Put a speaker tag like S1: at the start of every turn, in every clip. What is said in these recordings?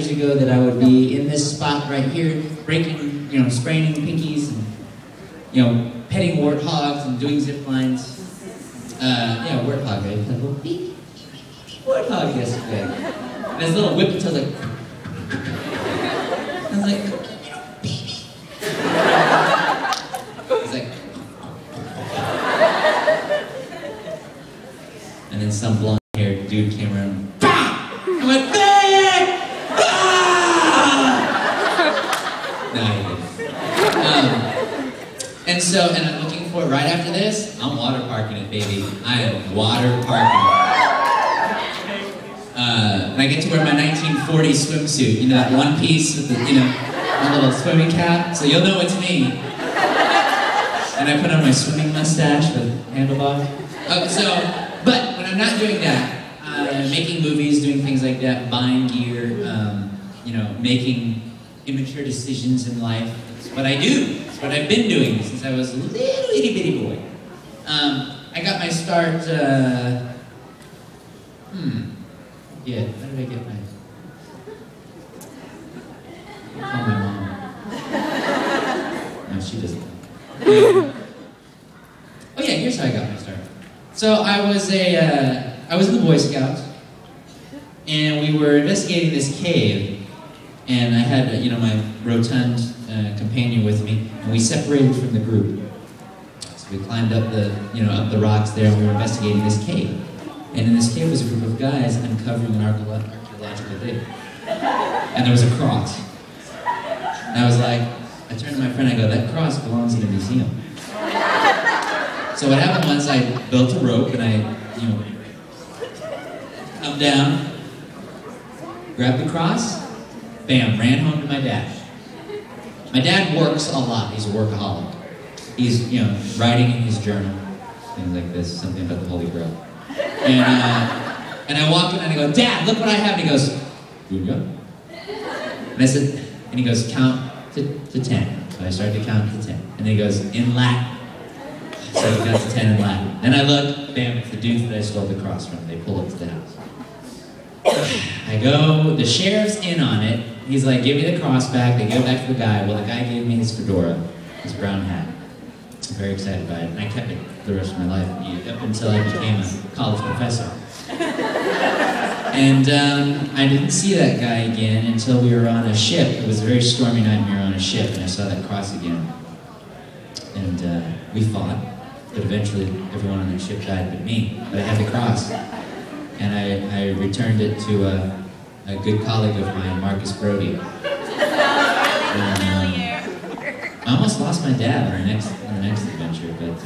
S1: years ago that I would be in this spot right here, breaking, spraining pinkies, and, petting warthogs and doing zip lines. Warthog, right? A little beep, warthog yesterday. And this little whip until like, I was like, baby. It's like, and then some blonde-haired dude came around. I went, babe! No, he didn't. And I'm looking for it right after this. I'm water parking it, baby. I am water parking it. And I get to wear my 1940 swimsuit. That one piece with the, a little swimming cap. So you'll know it's me. And I put on my swimming mustache with handlebars. But when I'm not doing that, making movies, doing things like that, buying gear, making immature decisions in life, it's what I do. It's what I've been doing since I was a little itty bitty boy. I got my start, how did I get my... I call my mom. No, she doesn't. Here's how I got my start. So I was in the Boy Scouts, and we were investigating this cave, and I had, my rotund companion with me, and we separated from the group. So we climbed up up the rocks there, and we were investigating this cave. And in this cave was a group of guys uncovering an archaeological dig. And there was a cross. And I was like, I turned to my friend, I go, that cross belongs in a museum. So what happened was I built a rope and I, come down, grabbed the cross, bam, ran home to my dad. My dad works a lot, he's a workaholic. He's, writing in his journal, things like this, something about the Holy Grail. And I walk in and I go, Dad, look what I have. And he goes, here we go. And I said, and he goes, count to 10. So I started to count to 10. And then he goes, in Latin. So I got to 10 in Latin. Then I look, bam, it's the dudes that I stole the cross from. They pull up to the house. I go, the sheriff's in on it. He's like, give me the cross back. They give it back to the guy. Well, the guy gave me his fedora, his brown hat. I'm very excited by it. And I kept it the rest of my life, up until I became a college professor. And I didn't see that guy again until we were on a ship. It was a very stormy night and we were on a ship, and I saw that cross again. And we fought, but eventually everyone on the ship died but me. But I had the cross. And I returned it to a good colleague of mine, Marcus Brody. And, I almost lost my dad on the next adventure, but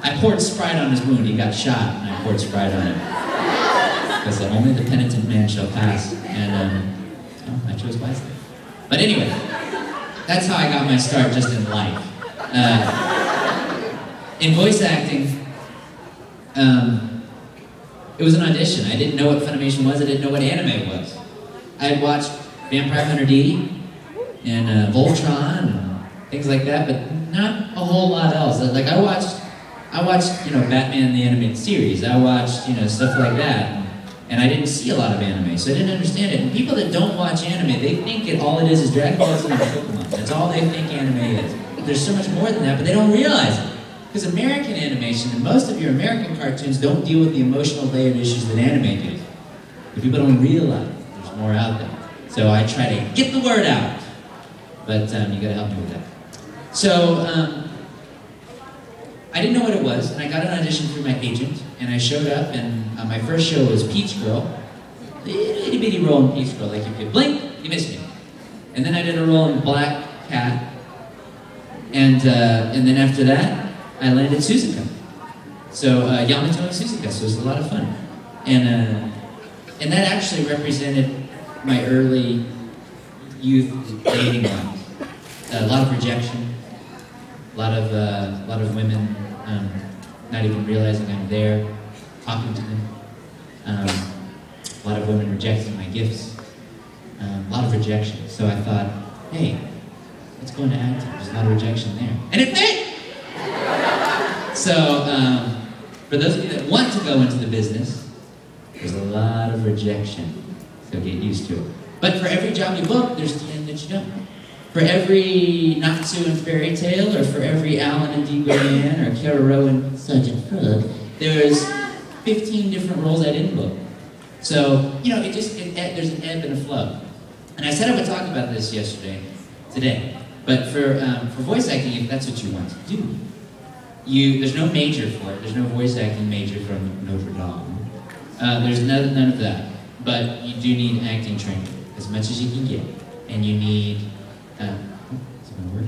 S1: I poured Sprite on his wound. He got shot, and I poured Sprite on it. Because only the penitent man shall pass. And I chose wisely. But anyway, that's how I got my start just in life. In voice acting, it was an audition. I didn't know what Funimation was. I didn't know what anime was. I had watched Vampire Hunter D and Voltron and things like that, but not a whole lot else. Like I watched Batman the animated series. I watched stuff like that, and I didn't see a lot of anime, so I didn't understand it. And people that don't watch anime, they think all it is Dragon Ball Z and Pokemon. That's all they think anime is. But there's so much more than that, but they don't realize it. Because American animation and most of your American cartoons don't deal with the emotional layered issues that anime do. But people don't realize there's more out there. So I try to get the word out. But you gotta help me with that. So I didn't know what it was, and I got an audition through my agent, and I showed up, and my first show was Peach Girl. Itty bitty role in Peach Girl, like if you blink, you miss me. And then I did a role in Black Cat, and then after that, I landed Suzuka. So Yamato and Suzuka, so it was a lot of fun. And that actually represented my early youth dating life. A lot of rejection, a lot of women not even realizing I'm there, talking to them. A lot of women rejecting my gifts. A lot of rejection. So I thought, hey, let's go into acting. There's a lot of rejection there. And it fit! So, for those of you that want to go into the business, there's a lot of rejection. So get used to it. But for every job you book, there's 10 that you don't. For every Natsu and Fairy Tale, or for every Alan and Dee Gray-Ann, or Kero and Sergeant Frog, there's 15 different roles I didn't book. So, you know, there's an ebb and a flow. And I said I would talk about this today. But for voice acting, if that's what you want to do, there's no major for it. There's no voice acting major from Notre Dame. There's none of that. But you do need acting training, as much as you can get. And you need, is that my word?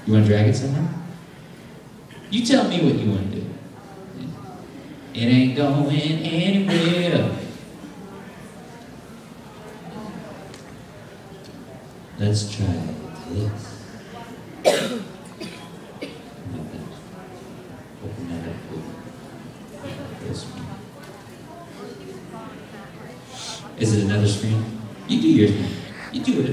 S1: You want to drag it somewhere? You tell me what you want to do. It ain't going anywhere. Let's try this. Open that up for this one. Is it another screen? You do your thing. You do it.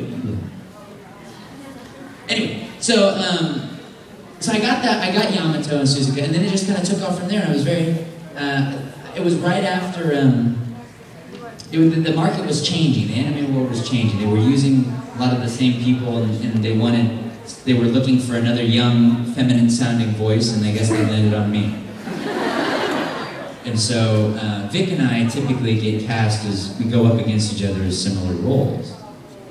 S1: Anyway, so I got that. I got Yamato and Suzuka, and then it just kind of took off from there. And I was very. It was right after. The market was changing. The anime world was changing. They were using a lot of the same people, and they were looking for another young, feminine-sounding voice, and I guess they landed on me. And so Vic and I typically get cast as we go up against each other as similar roles.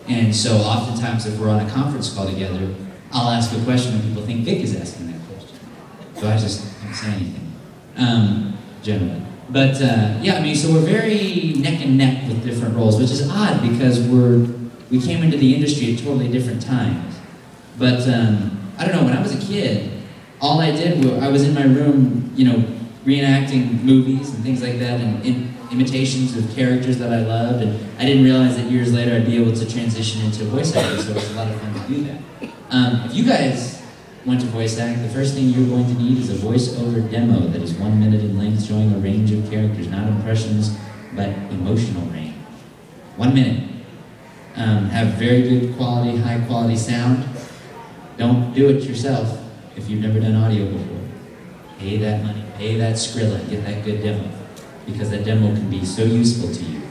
S1: And so oftentimes if we're on a conference call together, I'll ask a question and people think Vic is asking that question. So I just don't say anything, generally. But yeah, I mean, so we're very neck and neck with different roles, which is odd because we came into the industry at totally different times. But I don't know, when I was a kid, all I did was, I was in my room, you know, reenacting movies and things like that, and imitations of characters that I loved, and I didn't realize that years later I'd be able to transition into voice acting, so it was a lot of fun to do that. If you guys want to voice act, the first thing you're going to need is a voice-over demo that is 1 minute in length, showing a range of characters, not impressions, but emotional range. 1 minute. Have very good quality, high-quality sound. Don't do it yourself if you've never done audio before. Pay that money, pay that Skrilla, get that good demo, because that demo can be so useful to you.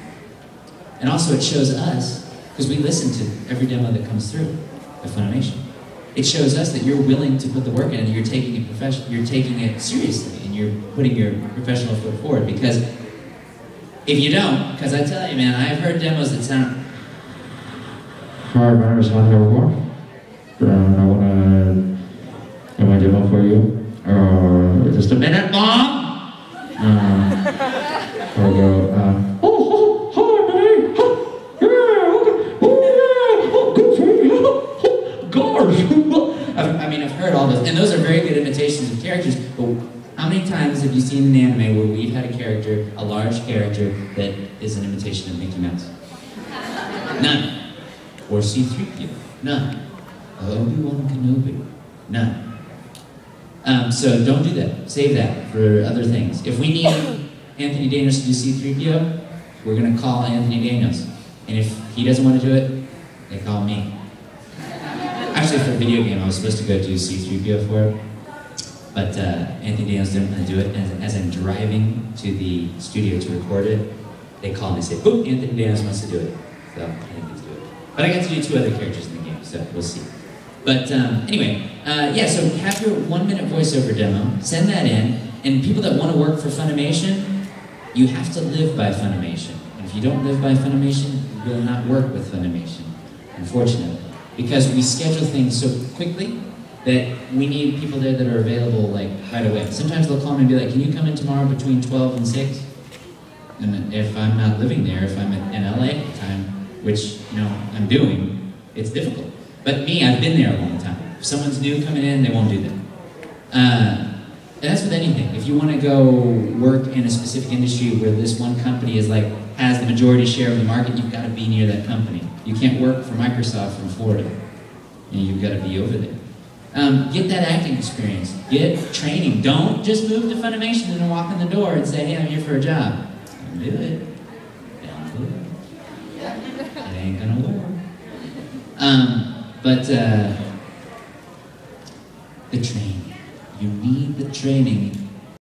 S1: And also it shows us, because we listen to every demo that comes through at Funimation, it shows us that you're willing to put the work in and you're taking it seriously, and you're putting your professional foot forward. Because if you don't, because I tell you, man, I've heard demos that sound.
S2: Hi, my name is haberkorn. I want to do my demo for you. Just a minute, Mom! I'll go, hi, Minnie! Yeah, okay. Oh, yeah, good for you! Gosh!
S1: I mean, I've heard all those, and those are very good imitations of characters, but how many times have you seen an anime where we've had a character, a large character, that is an imitation of Mickey Mouse? None. Or C-3PO? None. Obi-Wan Kenobi? None. So don't do that. Save that for other things. If we need Anthony Daniels to do C-3PO, we're going to call Anthony Daniels. And if he doesn't want to do it, they call me. Actually, for a video game, I was supposed to go do C-3PO for it. But Anthony Daniels didn't want to do it. As I'm driving to the studio to record it, they call me and say, "Boop, Anthony Daniels wants to do it." So I didn't get to do it. But I got to do 2 other characters in the game, so we'll see. But anyway, yeah, so have your 1 minute voiceover demo, send that in, and people that want to work for Funimation, you have to live by Funimation. And if you don't live by Funimation, you will not work with Funimation, unfortunately. Because we schedule things so quickly that we need people there that are available like right away. Sometimes they'll call me and be like, "Can you come in tomorrow between 12 and 6? And if I'm not living there, if I'm in LA at the time, which, you know, I'm doing, it's difficult. But me, I've been there a long time. If someone's new coming in, they won't do that. And that's with anything. If you want to go work in a specific industry where this one company is like, has the majority share of the market, you've got to be near that company. You can't work for Microsoft from Florida. You know, you've got to be over there. Get that acting experience. Get training. Don't just move to Funimation and walk in the door and say, "Hey, I'm here for a job." Don't do it. Don't do it. It ain't gonna work. The training. You need the training